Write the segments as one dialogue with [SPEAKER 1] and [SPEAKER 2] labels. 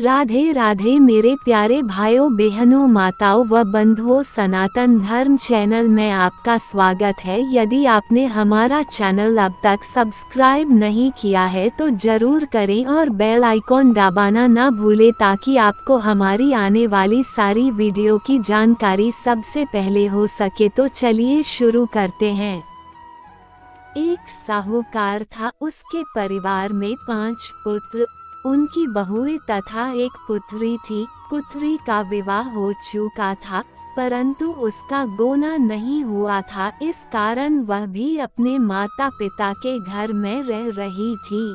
[SPEAKER 1] राधे राधे मेरे प्यारे भाइयों बहनों माताओं व बंधुओं, सनातन धर्म चैनल में आपका स्वागत है। यदि आपने हमारा चैनल अब तक सब्सक्राइब नहीं किया है तो जरूर करें और बेल आइकॉन दबाना ना भूलें ताकि आपको हमारी आने वाली सारी वीडियो की जानकारी सबसे पहले हो सके। तो चलिए शुरू करते हैं। एक साहूकार था, उसके परिवार में 5 पुत्र, उनकी बहुएं तथा एक पुत्री थी। पुत्री का विवाह हो चुका था परंतु उसका गोना नहीं हुआ था, इस कारण वह भी अपने माता पिता के घर में रह रही थी।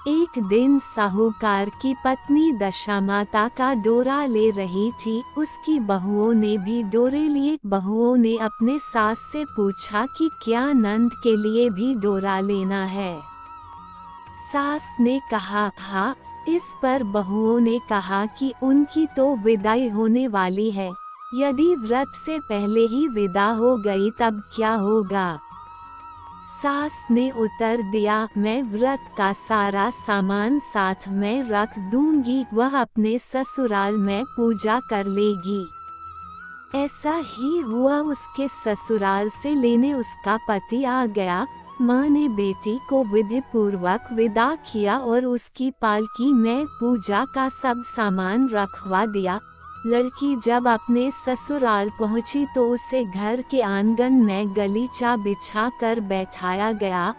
[SPEAKER 1] एक दिन साहूकार की पत्नी दशामाता का डोरा ले रही थी। उसकी बहुओं ने भी डोरे लिए। बहुओं ने अपने सास से पूछा कि क्या नंद के लिए भी डोरा लेना है। सास ने कहा हाँ। इस पर बहुओं ने कहा कि उनकी तो विदाई होने वाली है, यदि व्रत से पहले ही विदा हो गई तब क्या होगा। सास ने उत्तर दिया, मैं व्रत का सारा सामान साथ में रख दूंगी, वह अपने ससुराल में पूजा कर लेगी। ऐसा ही हुआ। उसके ससुराल से लेने उसका पति आ गया। माँ ने बेटी को विधि पूर्वक विदा किया और उसकी पालकी में पूजा का सब सामान रखवा दिया। लड़की जब अपने ससुराल पहुंची तो उसे घर के आंगन में गलीचा बिछा कर बैठाया गया।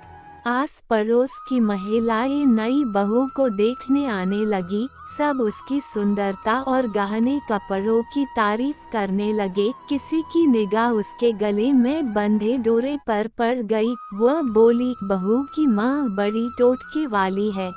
[SPEAKER 1] आस पड़ोस की महिलाएं नई बहू को देखने आने लगी। सब उसकी सुंदरता और गहने कपड़ों की तारीफ करने लगे। किसी की निगाह उसके गले में बंधे डोरे पर पड़ गई। वह बोली, बहू की माँ बड़ी टोटके वाली है।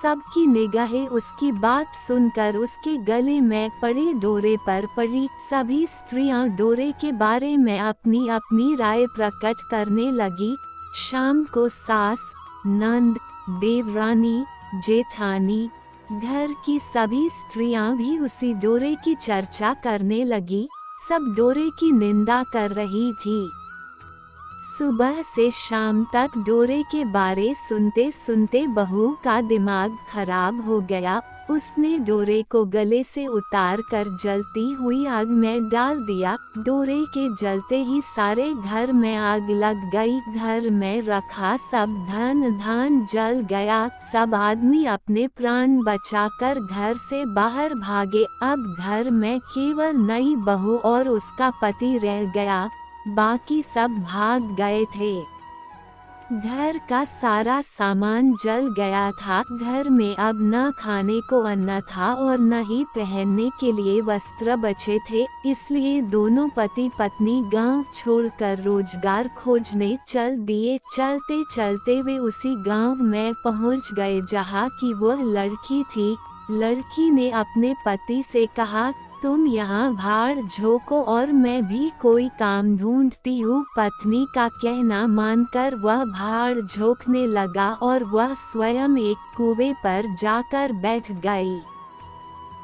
[SPEAKER 1] सबकी निगाहें उसकी बात सुनकर उसके गले में पड़े डोरे पर पड़ी। सभी स्त्रियां डोरे के बारे में अपनी अपनी राय प्रकट करने लगी। शाम को सास, नंद, देवरानी, जेठानी, घर की सभी स्त्रियां भी उसी डोरे की चर्चा करने लगी। सब डोरे की निंदा कर रही थी। सुबह से शाम तक डोरे के बारे सुनते सुनते बहू का दिमाग खराब हो गया। उसने डोरे को गले से उतार कर जलती हुई आग में डाल दिया। डोरे के जलते ही सारे घर में आग लग गई। घर में रखा सब धन जल गया। सब आदमी अपने प्राण बचाकर घर से बाहर भागे। अब घर में केवल नई बहू और उसका पति रह गया, बाकी सब भाग गए थे। घर का सारा सामान जल गया था। घर में अब न खाने को अन्न था और न ही पहनने के लिए वस्त्र बचे थे। इसलिए दोनों पति पत्नी गांव छोड़कर रोजगार खोजने चल दिए। चलते चलते वे उसी गांव में पहुंच गए जहां की वह लड़की थी। लड़की ने अपने पति से कहा, तुम यहाँ भाड़ झोंको और मैं भी कोई काम ढूंढती हूँ। पत्नी का कहना मानकर वह भाड़ झोंकने लगा और वह स्वयं एक कुएं पर जाकर बैठ गई।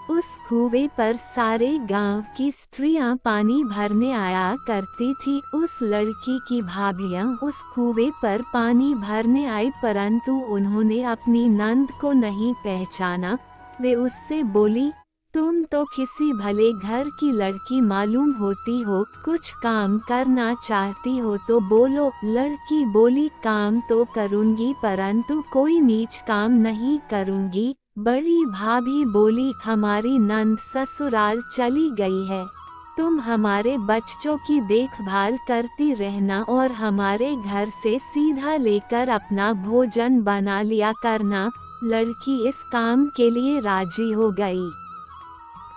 [SPEAKER 1] उस कुएं पर सारे गांव की स्त्रियां पानी भरने आया करती थी। उस लड़की की भाभियां उस कुएं पर पानी भरने आई परंतु उन्होंने अपनी नंद को नहीं पहचाना। वे उससे बोली, तुम तो किसी भले घर की लड़की मालूम होती हो, कुछ काम करना चाहती हो तो बोलो। लड़की बोली, काम तो करूंगी परंतु कोई नीच काम नहीं करूंगी। बड़ी भाभी बोली, हमारी नंद ससुराल चली गई है, तुम हमारे बच्चों की देखभाल करती रहना और हमारे घर से सीधा लेकर अपना भोजन बना लिया करना। लड़की इस काम के लिए राजी हो गई।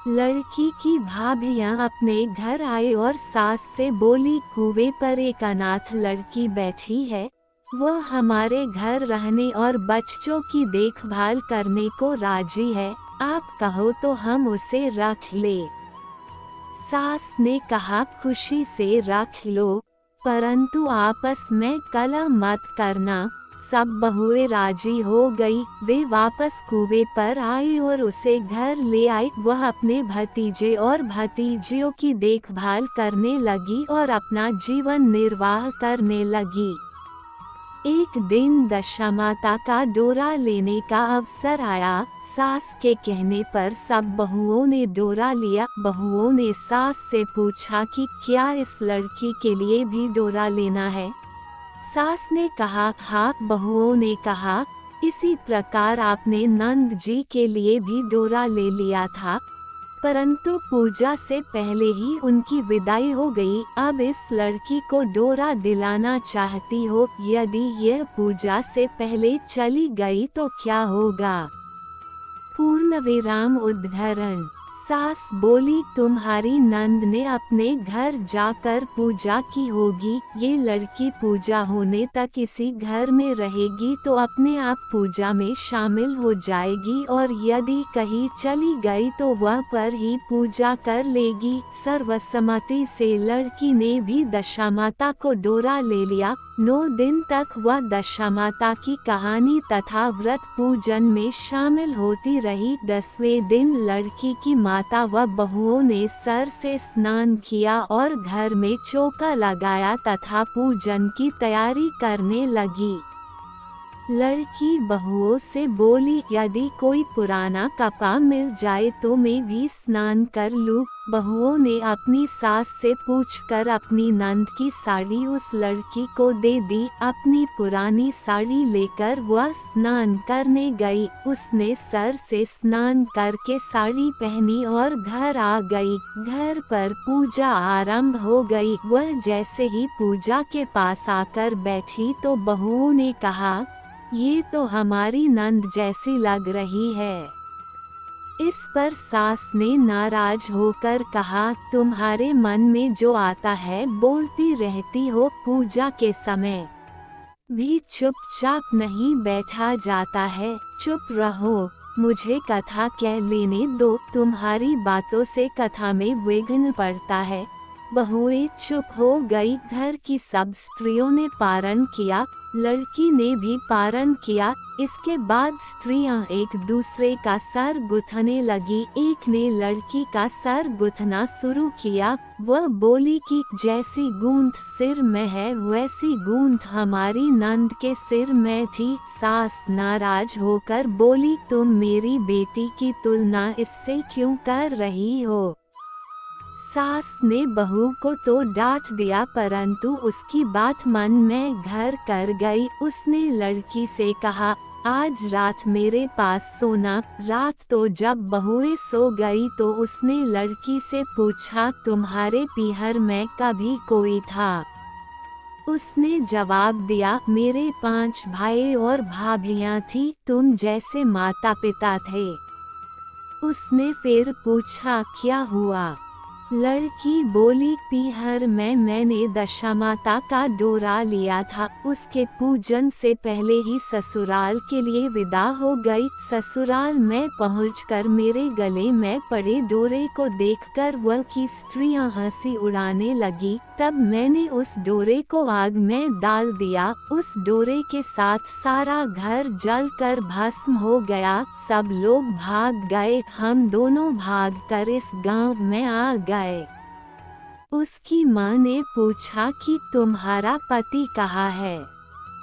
[SPEAKER 1] लड़की की भाभियां अपने घर आई और सास से बोली, कुएं पर एक अनाथ लड़की बैठी है, वह हमारे घर रहने और बच्चों की देखभाल करने को राजी है, आप कहो तो हम उसे रख ले। सास ने कहा, खुशी से रख लो परंतु आपस में कलह मत करना। सब बहुएं राजी हो गई। वे वापस कुएं पर आई और उसे घर ले आई। वह अपने भतीजे और भतीजियों की देखभाल करने लगी और अपना जीवन निर्वाह करने लगी। एक दिन दशामाता का डोरा लेने का अवसर आया। सास के कहने पर सब बहुओं ने डोरा लिया। बहुओं ने सास से पूछा कि क्या इस लड़की के लिए भी डोरा लेना है। सास ने कहा हाँ। बहुओं ने कहा इसी प्रकार आपने नंद जी के लिए भी डोरा ले लिया था, परंतु पूजा से पहले ही उनकी विदाई हो गई। अब इस लड़की को डोरा दिलाना चाहती हो, यदि यह पूजा से पहले चली गई तो क्या होगा। पूर्णविराम उद्धरण। सास बोली तुम्हारी नंद ने अपने घर जाकर पूजा की होगी। ये लड़की पूजा होने तक इसी घर में रहेगी तो अपने आप पूजा में शामिल हो जाएगी, और यदि कहीं चली गई तो वह पर ही पूजा कर लेगी। सर्वसम्मति से लड़की ने भी दशामाता को डोरा ले लिया। 9 दिन तक वह दशामाता की कहानी तथा व्रत पूजन में शामिल होती रही। 10वें दिन लड़की की माता व बहुओं ने सर से स्नान किया और घर में चौका लगाया तथा पूजन की तैयारी करने लगी। लड़की बहुओं से बोली यदि कोई पुराना कपड़ा मिल जाए तो मैं भी स्नान कर लूं। बहुओं ने अपनी सास से पूछकर अपनी नंद की साड़ी उस लड़की को दे दी। अपनी पुरानी साड़ी लेकर वह स्नान करने गई। उसने सर से स्नान करके साड़ी पहनी और घर आ गई। घर पर पूजा आरंभ हो गई। वह जैसे ही पूजा के पास आकर बैठी तो बहुओं ने कहा ये तो हमारी नंद जैसी लग रही है। इस पर सास ने नाराज होकर कहा तुम्हारे मन में जो आता है बोलती रहती हो, पूजा के समय भी चुपचाप नहीं बैठा जाता है। चुप रहो, मुझे कथा कह लेने दो। तुम्हारी बातों से कथा में विघ्न पड़ता है। बहुएं चुप हो गई। घर की सब स्त्रियों ने पारण किया। लड़की ने भी पारण किया। इसके बाद स्त्रियां एक दूसरे का सर गुथने लगी। एक ने लड़की का सर गुथना शुरू किया। वह बोली कि जैसी गूंथ सिर में है वैसी गूंथ हमारी नंद के सिर में थी। सास नाराज होकर बोली तुम मेरी बेटी की तुलना इससे क्यों कर रही हो। सास ने बहू को तो डांट दिया, परंतु उसकी बात मन में घर कर गई। उसने लड़की से कहा आज रात मेरे पास सोना। रात तो जब बहुएं सो गई तो उसने लड़की से पूछा तुम्हारे पीहर में कभी कोई था। उसने जवाब दिया मेरे 5 भाई और भाभियां थी, तुम जैसे माता पिता थे। उसने फिर पूछा क्या हुआ। लड़की बोली पीहर में मैंने दशामाता का डोरा लिया था। उसके पूजन से पहले ही ससुराल के लिए विदा हो गई। ससुराल में पहुंचकर मेरे गले में पड़े डोरे को देखकर वह की स्त्रियां हंसी उड़ाने लगी। तब मैंने उस डोरे को आग में डाल दिया। उस डोरे के साथ सारा घर जलकर भस्म हो गया। सब लोग भाग गए। हम दोनों भागकर इस गांव में आ गए। उसकी माँ ने पूछा कि तुम्हारा पति कहाँ है।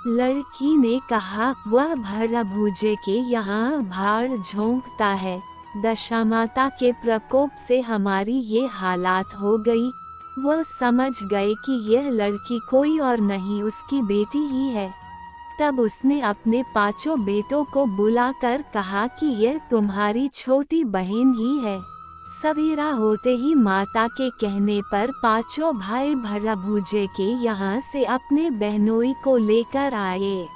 [SPEAKER 1] लड़की ने कहा वह भड़भूजे के यहाँ भाड़ झोंकता है। दशामाता के प्रकोप से हमारी ये हालात हो गई। वह समझ गए कि यह लड़की कोई और नहीं उसकी बेटी ही है। तब उसने अपने 5 बेटों को बुलाकर कहा कि यह तुम्हारी छोटी बहन ही है। सवेरा होते ही माता के कहने पर 5 भाई भड़भूजे के यहाँ से अपने बहनोई को लेकर आए।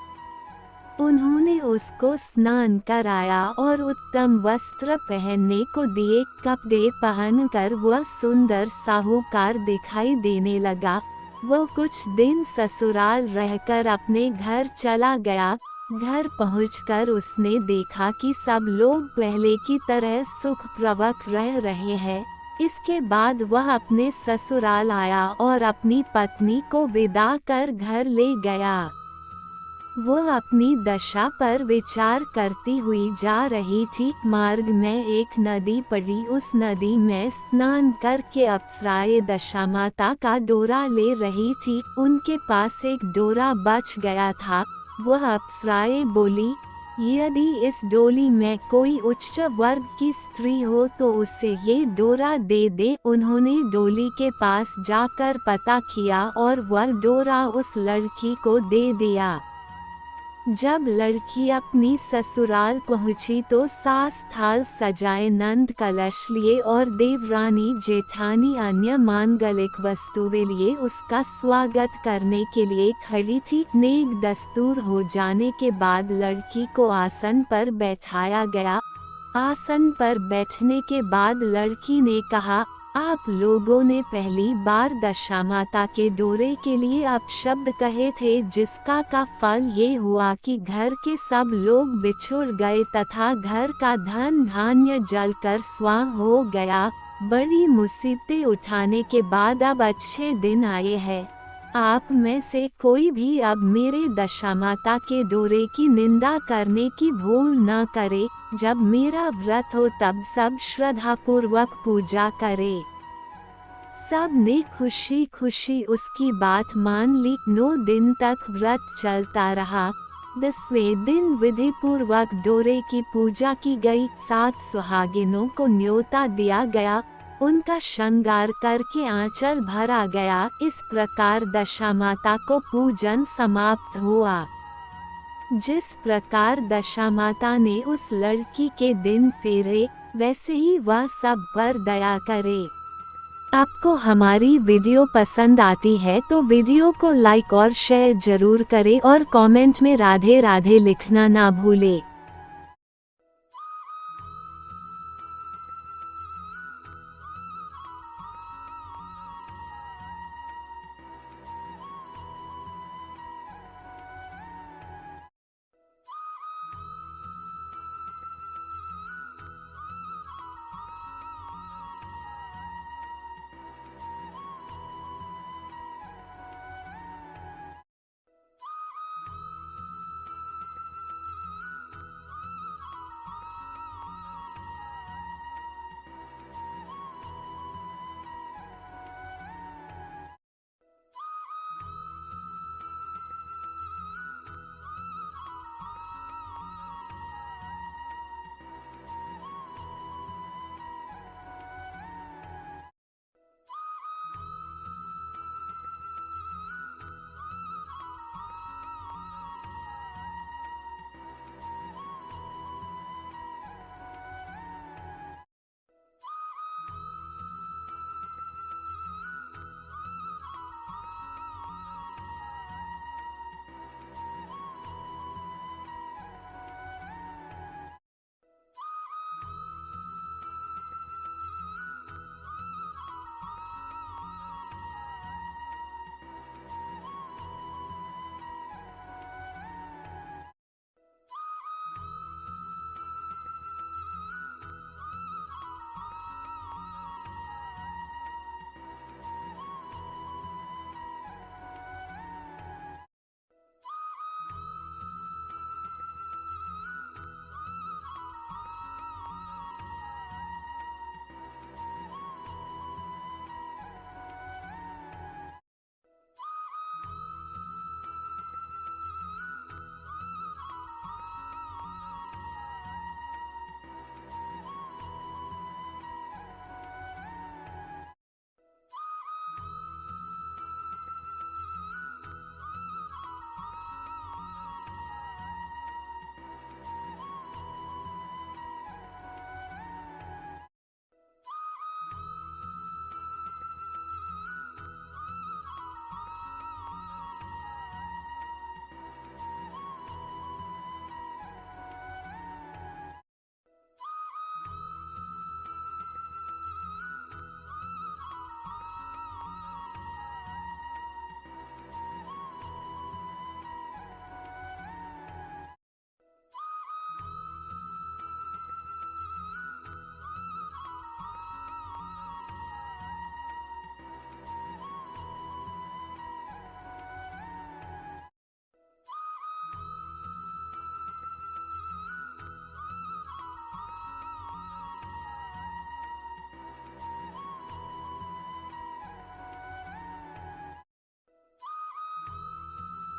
[SPEAKER 1] उन्होंने उसको स्नान कराया और उत्तम वस्त्र पहनने को दिए। कपड़े पहनकर वह सुंदर साहूकार दिखाई देने लगा। वह कुछ दिन ससुराल रहकर अपने घर चला गया। घर पहुंचकर उसने देखा कि सब लोग पहले की तरह सुखपूर्वक रह रहे हैं। इसके बाद वह अपने ससुराल आया और अपनी पत्नी को विदा कर घर ले गया। वह अपनी दशा पर विचार करती हुई जा रही थी। मार्ग में एक नदी पड़ी। उस नदी में स्नान करके अप्सराएं दशामाता का डोरा ले रही थी। उनके पास एक डोरा बच गया था। वह अप्सराएं बोली, यदि इस डोली में कोई उच्च वर्ग की स्त्री हो तो उसे ये डोरा दे दे। उन्होंने डोली के पास जाकर पता किया और वह डोरा उस लड़की को दे दिया। जब लड़की अपनी ससुराल पहुंची तो सास थाल सजाए नंद कलश लिए और देवरानी जेठानी अन्य मांगलिक वस्तुएं लिए उसका स्वागत करने के लिए खड़ी थी। नेक दस्तूर हो जाने के बाद लड़की को आसन पर बैठाया गया। आसन पर बैठने के बाद लड़की ने कहा, आप लोगों ने पहली बार दशामाता के डोरे के लिए अपशब्द कहे थे, जिसका का फल ये हुआ कि घर के सब लोग बिछुड़ गए तथा घर का धन धान्य जलकर स्वाह हो गया। बड़ी मुसीबतें उठाने के बाद अब अच्छे दिन आए हैं। आप में से कोई भी अब मेरे दशामाता के डोरे की निंदा करने की भूल न करे। जब मेरा व्रत हो तब सब श्रद्धापूर्वक पूजा करे। सब ने खुशी खुशी उसकी बात मान ली। 9 दिन तक व्रत चलता रहा। 10वें दिन विधि पूर्वक डोरे की पूजा की गई। 7 सुहागिनों को न्योता दिया गया। उनका श्रृंगार करके आंचल भरा गया। इस प्रकार दशामाता को पूजन समाप्त हुआ। जिस प्रकार दशामाता ने उस लड़की के दिन फेरे, वैसे ही वह सब पर दया करे। आपको हमारी वीडियो पसंद आती है तो वीडियो को लाइक और शेयर जरूर करें और कमेंट में राधे राधे लिखना ना भूलें।